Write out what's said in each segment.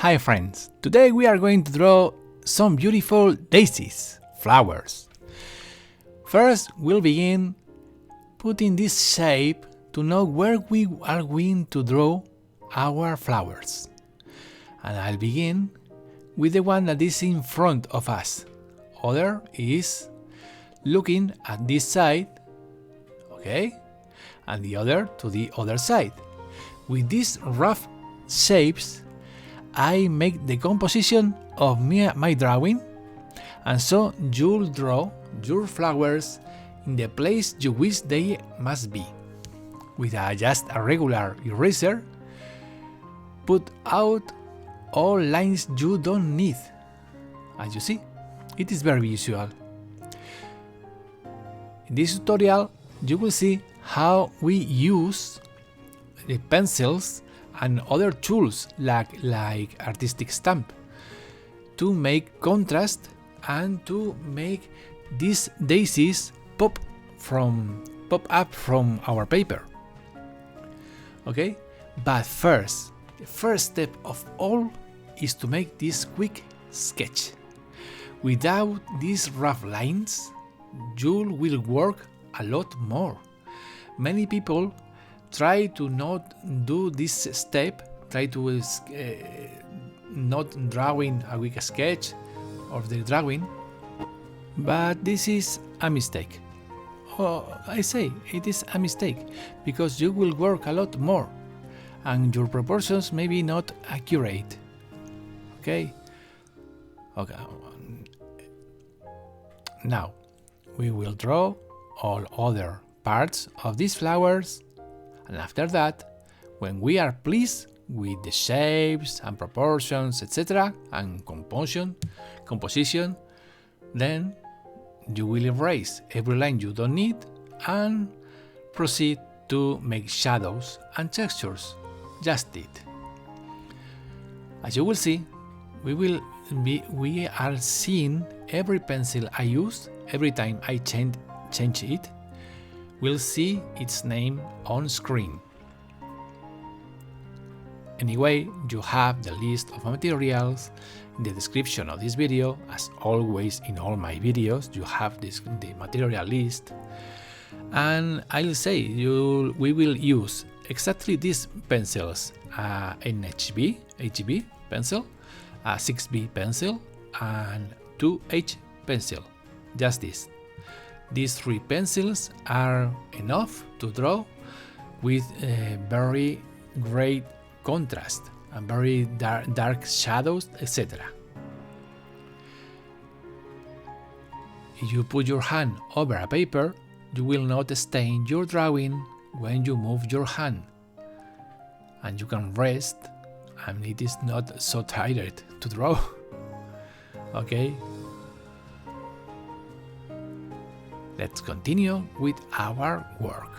Hi friends, today we are going to draw some beautiful daisies, flowers. First we'll begin putting this shape to know where we are going to draw our flowers. And I'll begin with the one that is in front of us. Other is looking at this side, okay? And the other to the other side. With these rough shapes, I make the composition of my drawing, and so you'll draw your flowers in the place you wish they must be. With just a regular eraser, put out all lines you don't need. As you see, it is very visual. In this tutorial, you will see how we use the pencils and other tools like artistic stamp to make contrast and to make these daisies pop up from our paper. Okay, but first, the first step of all is to make this quick sketch. Without these rough lines, you will work a lot more. Many people try to not do this step, try to not drawing a quick sketch of the drawing, but this is a mistake. Oh, I say it is a mistake because you will work a lot more and your proportions may be not accurate. Okay. Now we will draw all other parts of these flowers. And after that, when we are pleased with the shapes and proportions, etc., and composition, then you will erase every line you don't need and proceed to make shadows and textures. Just it. As you will see, we are seeing every pencil I use. Every time I change it, we'll see its name on screen. Anyway, you have the list of materials in the description of this video. As always in all my videos, you have the material list. And I'll say we will use exactly these pencils, an HB pencil, a 6B pencil, and 2H pencil. Just this. These three pencils are enough to draw with a very great contrast and very dark shadows, etc. If you put your hand over a paper, you will not stain your drawing when you move your hand, and you can rest and it is not so tired to draw. Okay? Let's continue with our work.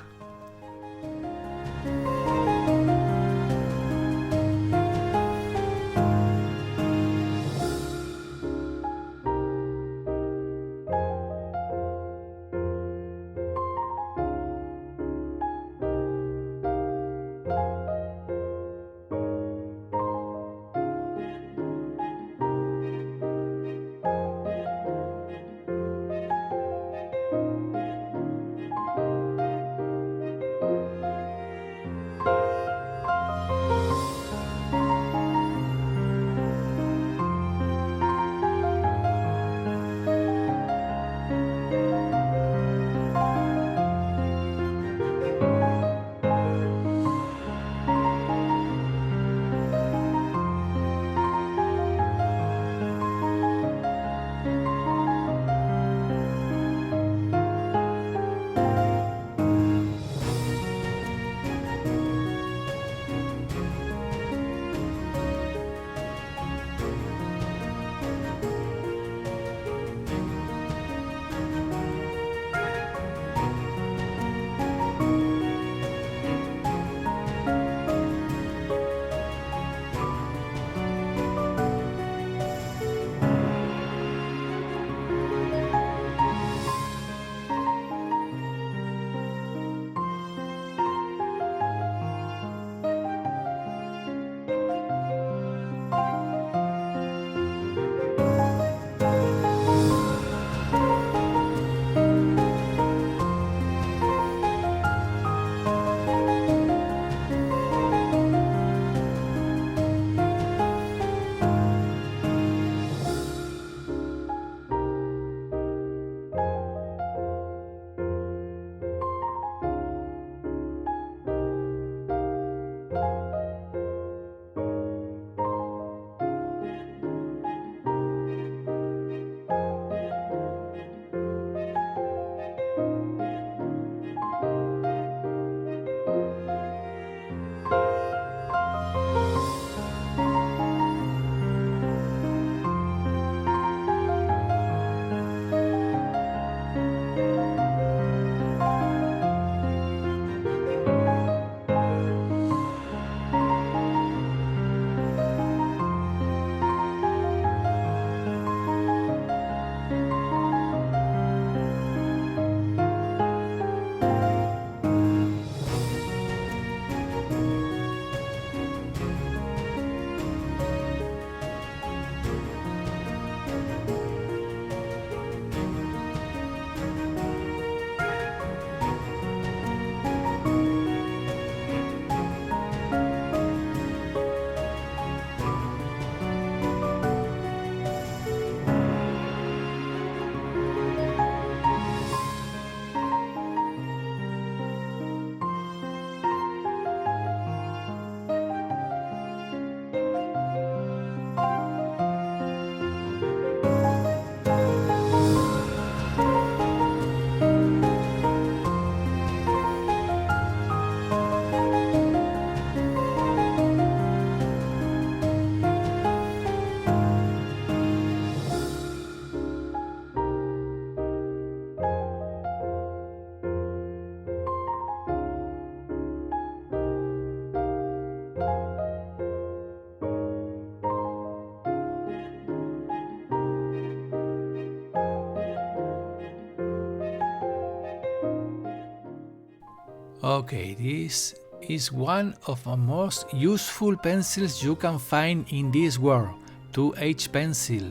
Okay, this is one of the most useful pencils you can find in this world, 2H pencil.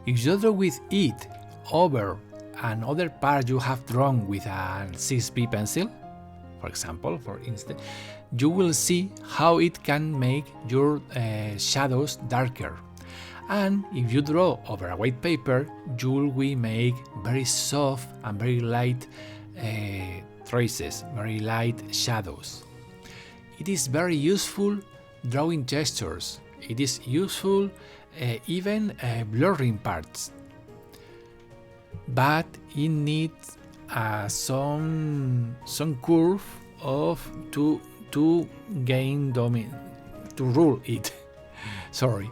If you draw with it over another part you have drawn with a 6B pencil, for example, for instance, you will see how it can make your shadows darker. And if you draw over a white paper, you will make very soft and very light traces, very light shadows. It is very useful drawing textures. It is useful even blurring parts. But it needs some curve of to gain to rule it. Sorry.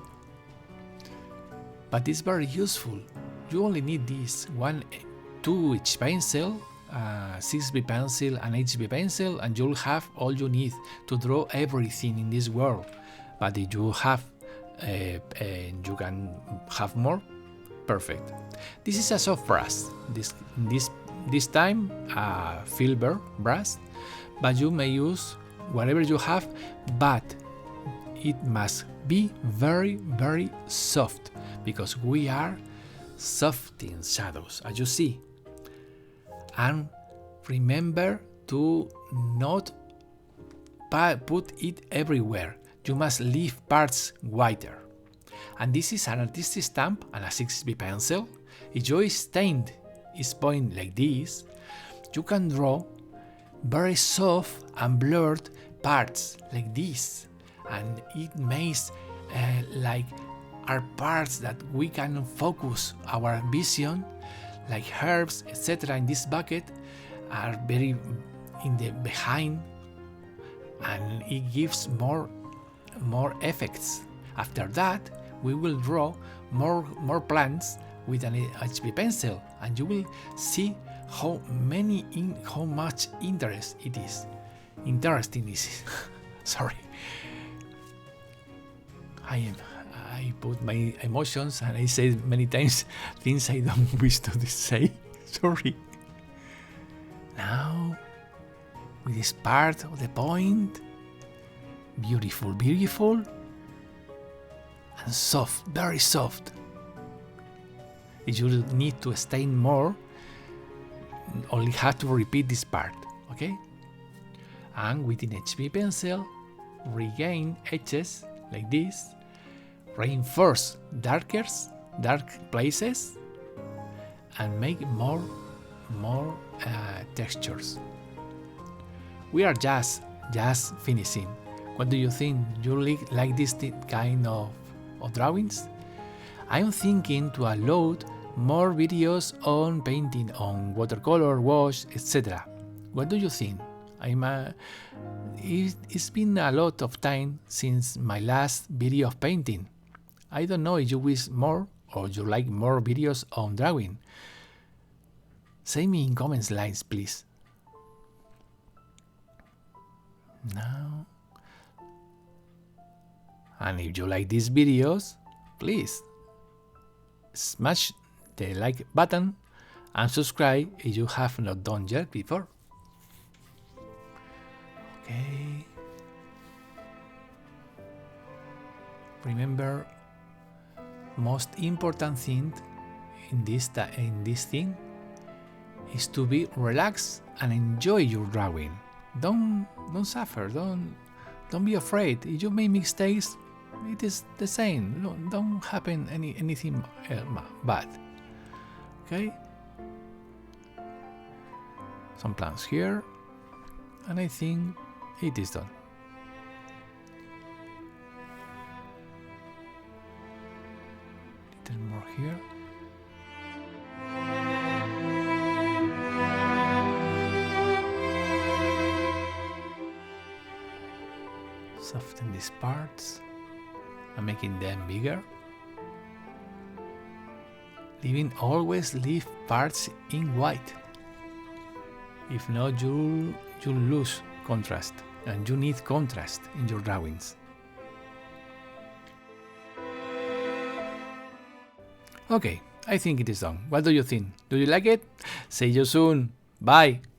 But it's very useful. You only need this 2H pencil, 6B pencil and HB pencil, and you'll have all you need to draw everything in this world. But if you have you can have more, perfect. This is a soft brush. This time a filbert brush, but you may use whatever you have, but it must be very, very soft, because we are softening shadows, as you see. And remember to not put it everywhere. You must leave parts whiter. And this is an artistic stamp and a 6B pencil. If you stained its point like this, you can draw very soft and blurred parts like this, and it makes like are parts that we can focus our vision, like herbs, etc. in this bucket are very in the behind, and it gives more effects. After that, we will draw more plants with an HB pencil, and you will see how much interest it is. Interesting is sorry. I put my emotions and I say many times things I don't wish to say. Sorry. Now, with this part of the point, beautiful, beautiful, and soft, very soft. If you need to stain more, only have to repeat this part, okay? And with an HB pencil, regain edges like this, reinforce dark places, and make more textures. We are just finishing. What do you think? You like this kind of drawings? I'm thinking to upload more videos on painting, on watercolor, wash, etc. What do you think? It's been a lot of time since my last video of painting. I don't know if you wish more or you like more videos on drawing. Say me in comments lines, please. Now, and if you like these videos, please smash the like button and subscribe if you have not done yet before. Okay. Remember, most important thing in this thing is to be relaxed and enjoy your drawing. Don't suffer. Don't be afraid. If you make mistakes, it is the same. Don't happen anything bad. Okay. Some plants here, and I think it is done. Little more here. Soften these parts and making them bigger. Always leave parts in white. If not, you'll lose contrast, and you need contrast in your drawings. Okay, I think it is done. What do you think? Do you like it? See you soon. Bye.